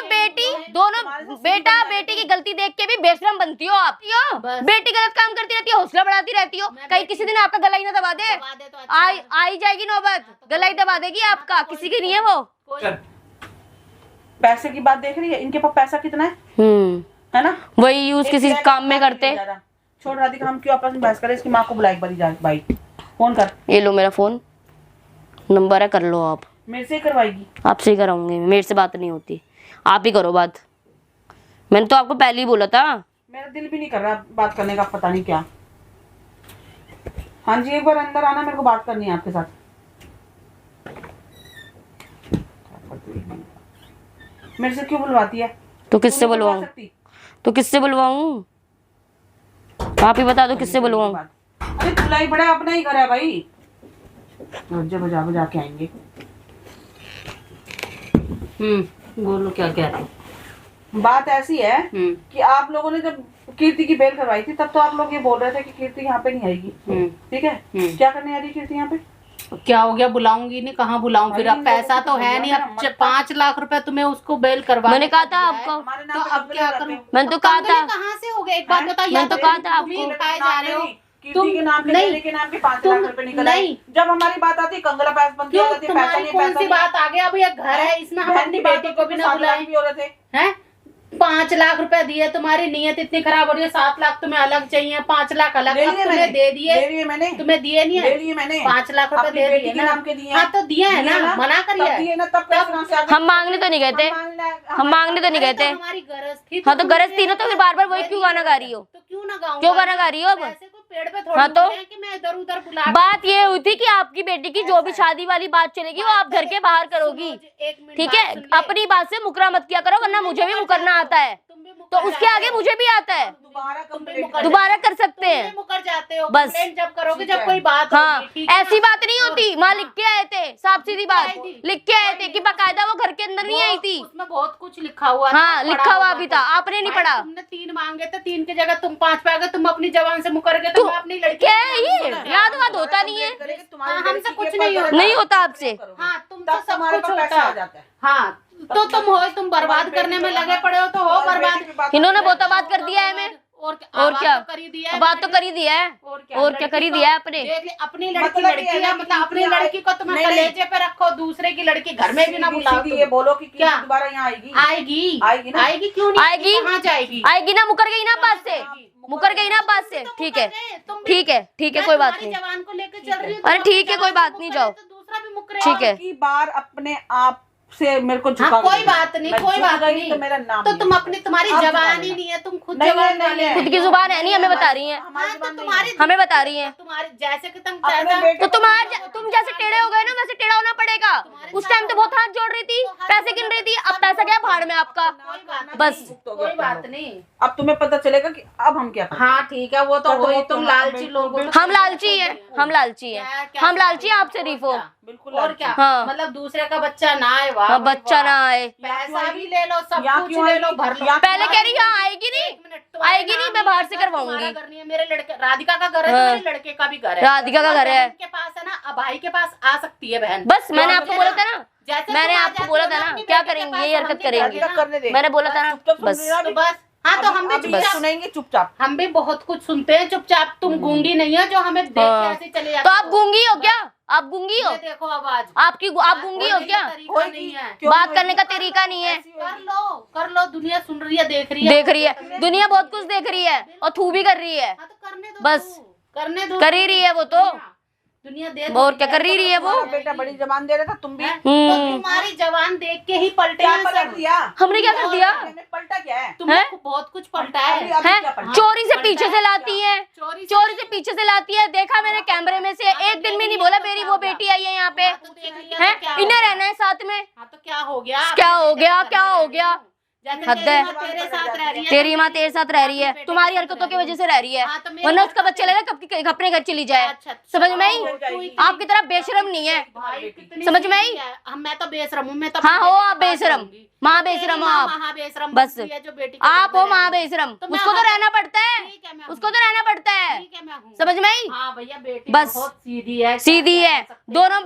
दोनों बेटा बेटी की गलती देख के भी बेशरम बनती हो आप। बेटी गलत काम करती रहती है, हौसला बढ़ाती रहती हो, कहीं किसी दिन आपका गला ही ना दबा दे। आई जाएगी नौबत, गला ही दबा देगी आपका, किसी की नहीं है वो। पैसे की बात देख रही है, इनके पास पैसा कितना है ना, वही यूज किसी काम में करते। छोड़ राधिका, हम क्यों आपस में बहस करें, इसकी माँ को बुला एक बारी जा, भाई फोन कर। ये लो मेरा फोन नंबर है, कर लो आप। मेरे से ही करवाएगी? आपसे ही कराऊंगी, मेरे से बात नहीं होती, आप ही करो बात। मैंने तो आपको पहले ही बोला था। मेरा दिल भी नहीं कर रहा बात करने का, पता नहीं क्या। हाँ जी, एक बार अंदर आना, मेरे को बात करनी है आपके साथ। मेरे से क्यों बुलवाती है? तो किससे बुलवाऊं? तो किससे बुलवाऊं? आप ही बता दो किससे बुलवाऊं? अरे बुलाई बड़ा अपना ही घर है भाई, बजा बजा के आएंगे। बोलो क्या कह रहे हो? बात ऐसी है कि आप लोगों ने जब कीर्ति की बेल करवाई थी, तब तो आप लोग ये बोल रहे थे कि कीर्ति यहाँ पे नहीं आएगी। ठीक है, क्या करने आ रही कीर्ति यहाँ पे? क्या हो गया, बुलाऊंगी नहीं, कहाँ बुलाऊं फिर? अब पैसा तो है नहीं, अब 5 लाख रुपए तुम्हें उसको बेल करवा। मैंने कहा था आपको, तो अब क्या करूं? मैंने तो कहा था। कहाँ से हो गया, एक बात बताओ। मैंने तो कहा था आपको, खाए जा रहे हो तुम के नाम के, के नाम के 5 लाख रुपए निकल आए। जब हमारी बात आती कंगला पैस बनती है, तुम्हारी कौन सी बात आ गई? अब ये घर है, इसमें हम अपनी बेटी को भी ना बुलाए हैं। 5 लाख रुपए दिए, तुम्हारी नीयत इतनी खराब हो रही है। 7 लाख तुम्हें अलग चाहिए, 5 लाख अलग। अब तुम्हें दे दिए, मैंने तुम्हें दिए नहीं है? मैंने 5 लाख रुपए दे दिए ना। हाँ तो दिए है ना, मना करिए। हम मांगने तो नहीं गए थे, हम मांगने तो नहीं गए थे। हमारी गरज थी। हाँ तो गरज थी ना, तो फिर बार बार वही क्यों गाना गा रही हो? तो क्यों ना गाऊं? क्यों गाना गा रही हो? अब पेड़ पे थोड़ी हाँ तो कि मैं इधर उधर बुला। बात ये हुई थी कि आपकी बेटी की जो भी शादी वाली बात चलेगी वो आप घर के बाहर करोगी, ठीक है? अपनी बात से मुकरा मत किया करो, वरना मुझे भी मुकरना आता है, तो उसके आगे मुझे भी आता है। दोबारा कर सकते हैं, मुकर जाते हो बस। जब करोगे, जब कोई बात हाँ, होगी, ऐसी बात नहीं होती। माँ लिख के आए थे, साफ सीधी बात लिख के आए थे कि बाकायदा वो घर के अंदर नहीं आई थी। उसमें बहुत कुछ लिखा हुआ। हाँ, लिखा हुआ भी था, आपने नहीं पढ़ा। तुमने 3 मांगे थे, 3 की जगह तुम 5 पे आ गए। तुम अपनी जबान से मुकर गए, तुम अपनी लड़की क्या है ये? याद वाद होता नहीं है, हमसे कुछ नहीं होता आपसे। हाँ, तुमसे सब कुछ होता है। हाँ तो तुम बर्बाद करने में लगे पड़े हो, तो हो बर्बाद। इन्होंने बहुत बात कर दिया है। मैं और क्या तो कर ही दिया है, बात तो कर ही दिया है, और क्या कर ही दिया है अपने। अपनी लड़की है, मतलब अपनी लड़की को तुम कलेजे पे रखो, दूसरे की लड़की घर में भी ना बुलाओ। ये बोलो कि क्या दोबारा यहाँ आएगी क्यों नहीं आएगी? कहाँ जाएगी? आएगी ना, मुकर गई ना बात से, मुकर गई ना बात से। ठीक है, ठीक है, ठीक है, कोई बात नहीं। जवान को लेकर चल रही हूँ। अरे ठीक है, कोई बात नहीं, जाओ। दूसरा भी मुकरे। ठीक है, की बार अपने आप से मेरे को झुका। कोई बात नहीं, कोई बात नहीं। तो मेरा नाम तो तुम अपनी, तुम्हारी जबान ही नहीं है, तुम खुद जबान वाले। खुद की जुबान है नहीं, हमें बता रही है, हमें बता रही है। तुम्हारी जैसे कि तुम तो तुम जैसे टेढ़े हो गए ना, वैसे टेढ़ा होना पड़ेगा। उस टाइम तो बहुत हाथ जोड़ रही थी, पैसे गिन रही थी, अब पैसा गया भाड़ में आपका, बस। कोई बात नहीं, अब तुम्हें पता चलेगा कि अब हम क्या करें। हाँ ठीक है, वो तो हो ही। तुम लालची लोग हो। हम लालची है, हम लालची है, हम लालची है, आप शरीफ हो। बिल्कुल। और क्या? हाँ, मतलब दूसरे का बच्चा ना आए, वाह। हाँ, बच्चा ना आए, पैसा भी ले लो, सब कुछ ले लो, भर लो। पहले कह रही यहाँ आएगी नहीं, आएगी नहीं, मैं बाहर से करवाऊंगी। मेरे लड़के, राधिका का घर है, मेरे लड़के का भी घर है। राधिका का घर है, के पास है ना, भाई के पास आ सकती है बहन। बस मैंने आपको बोला था ना, मैंने आपको बोला था ना, क्या करेंगी, ये हरकत करेंगी, मैंने बोला था ना, बस। तो बस। हाँ तो हम भी सुनेंगे चुपचाप, हम भी बहुत कुछ सुनते हैं चुपचाप। तुम गूंगी नहीं है जो हमें देख के ऐसे चले जाते। तो आप गूंगी हो क्या? आप गूंगी हो? देखो आवाज आपकी, आप गूंगी हो क्या? कोई नहीं है, बात करने का तरीका नहीं है। कर लो, दुनिया सुन रही है, देख रही है, दुनिया बहुत कुछ देख रही है और थू भी कर रही है। करने दो, बस करने दो, कर ही रही है वो तो। दुनिया दे और क्या कर रही है वो? बेटा बड़ी जबान दे रहा था, तुम भी। तो तुम्हारी जवान देख के ही पलटे हैं सब। हमने क्या कर दिया? पलटा क्या है? तुमने बहुत कुछ पलटा है। चोरी से पीछे से लाती है, चोरी से पीछे से लाती है। देखा मैंने कैमरे में से, एक दिन भी नहीं बोला मेरी वो बेटी आई है यहाँ पे, है इन्हें रहना है साथ में। हाँ तो क्या हो गया? क्या हो गया? क्या हो गया? हद है। तेरे साथ रह रही है, तेरी माँ तेरे साथ रह रही है, तुम्हारी हरकतों की वजह से रह रही है, वरना उसका बच्चा लगा कब अपने घर चली जाए। समझ में आई? आपकी तरह बेशरम नहीं है, समझ में आई? मैं तो बेशरम हूँ, मैं तो। हाँ हो आप बेशरम, माँ बेशरम हो आप, बस आप हो माँ बेशरम। उसको तो रहना पड़ता है, उसको तो रहना पड़ता है, समझ में आई? हाँ भैया, बेटी बस सीधी है, सीधी है। दोनों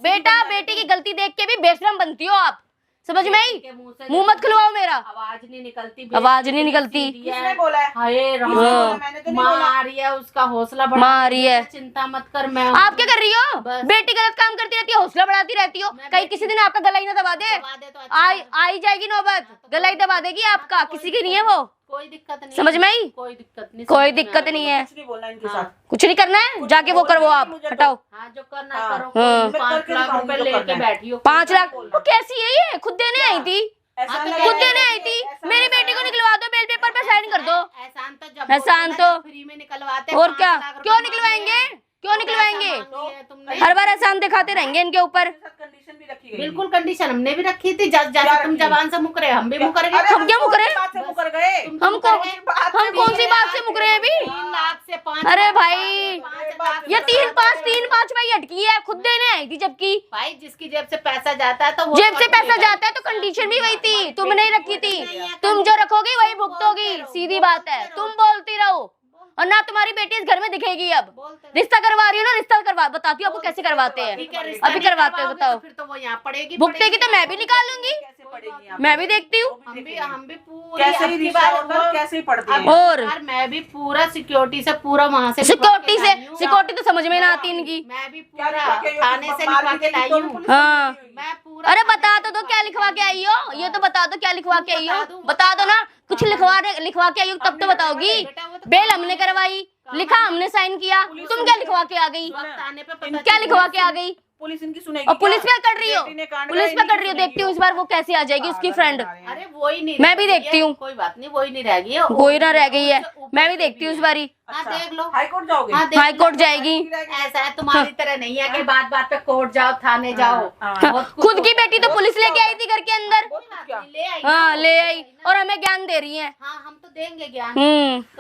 बेटा बेटी की गलती देख के भी बेशरम बनती हो आप, समझ में आई? के मुंह से मुंह मत खुलवाओ मेरा, आवाज नहीं निकलती, आवाज नहीं निकलती। किसने बोला है? हाय राम, मैंने तो नहीं बोला। मार रही है, उसका हौसला बढ़ा मार रही है। चिंता मत कर, मैं आप क्या कर रही हो? बस। बेटी गलत काम करती रहती है, हौसला बढ़ाती रहती हो, कहीं किसी दिन आपका गला ही ना दबा दे। दबा दे तो अच्छा है। आई जाएगी नौबत, गला ही दबा देगी आपका, किसी की नहीं है वो। कोई दिक्कत नहीं, समझ में आई? कोई दिक्कत नहीं, कोई समझ में दिक्कत आ नहीं गया। है, कुछ नहीं बोलना इनके साथ। कुछ नहीं करना है, जाके वो करो आप, हटाओ। हाँ जो करना हाँ। करो, हाँ। 5 लाख रुपए जो लेके करना है। बैठी हो। 5 लाख वो कैसी है? ये खुद देने आई थी, ऐसा हाँ, तो लगा खुद है- देने आई थी। ऐसा मेरी लगा बेटी को है- निकलवा दो, बेल पेपर पे साइन कर दो। एहसान तो जब एहसान बोलते हैं ना, तो- फ्री में निकलवाते, और 5 क्या, लाख रुपए क्यों मांगे निकलवाएंगे? हैं। क्यों तो निकलवाएंगे? पैसा मांग लिया तुमने। हर बार एहसान दिखाते रहेंगे इनके ऊपर। उनके साथ कंडीशन भी रखी गई है। बिल्कुल कंडीशन हमने भी रखी थी, जैसे क्या तुम रखी? जबान से मुकरे हम भी मुकर गए। अरे हम क्या मुकरे? कौन सी बात से मुकर गए? तुम तो हम मुकर कौन- गए। हम कौन सी बात से मुकरे हैं अभी? 3 लाख से 5 अरे भाई, 5 लाख ये 3-5 में ही अटकी है, खुद देने आई थी, जबकि भाई जिसकी जेब से पैसा जाता है तो वो जेब से तो पैसा अटकेगा। जाता है तो कंडीशन भी वही थी, तुम नहीं रखी थी। तुम जो रखोगी वही भुगतोगी, सीधी बात है। तुम बोलती रहो, और ना तुम्हारी बेटी इस घर में दिखेगी। अब बोलते रहो। रिश्ता करवा रही हो ना, रिश्ता करवा, बताती हूँ आपको कैसे करवाते हैं। ठीक है, रिश्ता अभी नहीं करवाते हो, करवाओगे बताओ। तो फिर तो वो यहाँ पड़ेगी भुगतेगी तो मैं भी निकाल लूंगी, कैसे पड़ेगी आप? मैं भी देखती हूँ। हम भी पूरी कैसे ही अब की रिश्ता बार होता है, वो- कैसे ही पड़ती अब है। और यार मैं भी पूरा सिक्योरिटी से पूरा वहाँ से सिक्योरिटी लिखवा से, के लाई हूँ। सिक्योरिटी तो समझ में ना आती इनकी। मैं भी क्या पूरा लिखवा के आई हो? थाने से मार लिखवा भी के देगी लाई तो भी हूँ। पुलिस हाँ। पकड़ेगी। मैं पूरा अरे बता तो दो क्या लिखवा के आई हो, ये तो बता दो क्या लिखवा के आई हो, बता दो ना। कुछ लिखवा के आई हो तब तो बताओगी। बेल हमने करवाई, लिखा हमने, साइन किया, तुम क्या लिखवा के आ गई? वक्त आने पे पता क्या लिखवा के आ गई? पुलिस इनकी सुनेगी और पुलिस क्या? क्या कर रही हो? बेटी ने कांड पुलिस करा, क्या कर इनकी रही हो? सुनेगी देखती हूँ इस बार वो कैसे आ जाएगी, उसकी फ्रेंड। अरे वो ही नहीं मैं भी रह गई देखती है, हूँ। कोई बात नहीं, वो ही नहीं रह गई है। कोई ना रह गई है, ऊपर मैं भी से देखती हूँ इस है। बारी। हाँ देख लो, हाई कोर्ट जाओगे? हाँ देख हाई कोर्ट लो। जाएगी। ऐसा है तुम्हारी तरह नहीं है कि बात बात पे कोर्ट जाओ, थाने जाओ। हाँ। बहुत कुछ खुद की बेटी तो पुलिस लेके आई थी घर के अंदर। बहुत कुछ क्या? ले आई हाँ ना, ले आई, और हमें ज्ञान दे रही है। हाँ हम तो देंगे ज्ञान।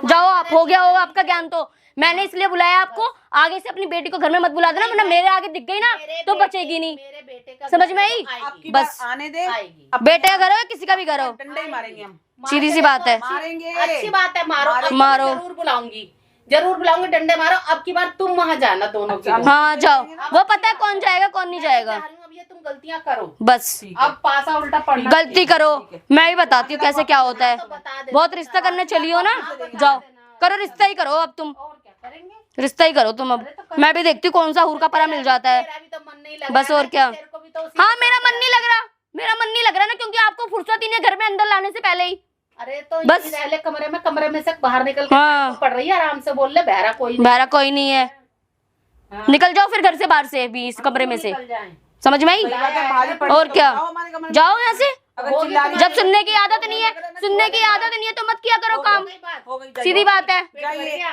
जाओ आप, हो गया होगा आपका ज्ञान। तो मैंने इसलिए बुलाया आपको, आगे से अपनी बेटी को घर में मत बुला देना, वरना मेरे आगे दिख गई ना मेरे तो बेटे- बचेगी नहीं। मेरे बेटे का समझ घर में तो आई? आएगी। आपकी बस। बात आने दे। आएगी। अब बेटे का घर हो या किसी का भी घर हो, डंडे ही मारेंगे हम। सीधी सी बात है। मारेंगे। अच्छी बात है, मारो। अब मारो। जरूर बुलाऊंगी, जरूर बुलाऊंगी, डंडे मारो। अब की बार तुम वहाँ जाना, दोनों की। हाँ जाओ, वो पता है कौन जाएगा कौन नहीं जाएगा। अब ये तुम गलतियाँ करो, बस अब पासा उल्टा पड़ना। गलती करो, मैं भी बताती हूँ कैसे क्या होता है। तो बता दे। बहुत रिश्ता करने चली हो ना, जाओ करो, रिश्ता ही करो अब तुम, और क्या करेंगे? रिश्ता ही करो तुम अब। मैं भी देखती हूँ कौन सा हूर का परा मिल जाता है। तेरा भी तो मन नहीं लग बस रहा और है, क्या। तेरे को भी तो उसी हाँ के मेरा साथ मन नहीं लग रहा, मेरा मन नहीं लग रहा ना, क्योंकि आपको फुर्सत ही नहीं है घर में अंदर लाने से पहले ही। अरे तो बस। बस रह ले कमरे में से बाहर निकल के हाँ। पड़ रही है, आराम से बोल ले, बहरा कोई नहीं। बहरा कोई नहीं है, हाँ। निकल जाओ फिर घर से, बाहर से भी, इस कमरे में से। निकल जाएं। समझ में आई? सही बात है, भारी पड़ और तो क्या, जाओ हमारे कमरे में। जाओ यहाँ से। अगर होगी चिल्ला रही जब है- सुनने की आदत नहीं है, सुनने की आदत नहीं है तो मत किया करो काम, हो गई, जाइए। सीधी बात है। जाइए। बढ़िया।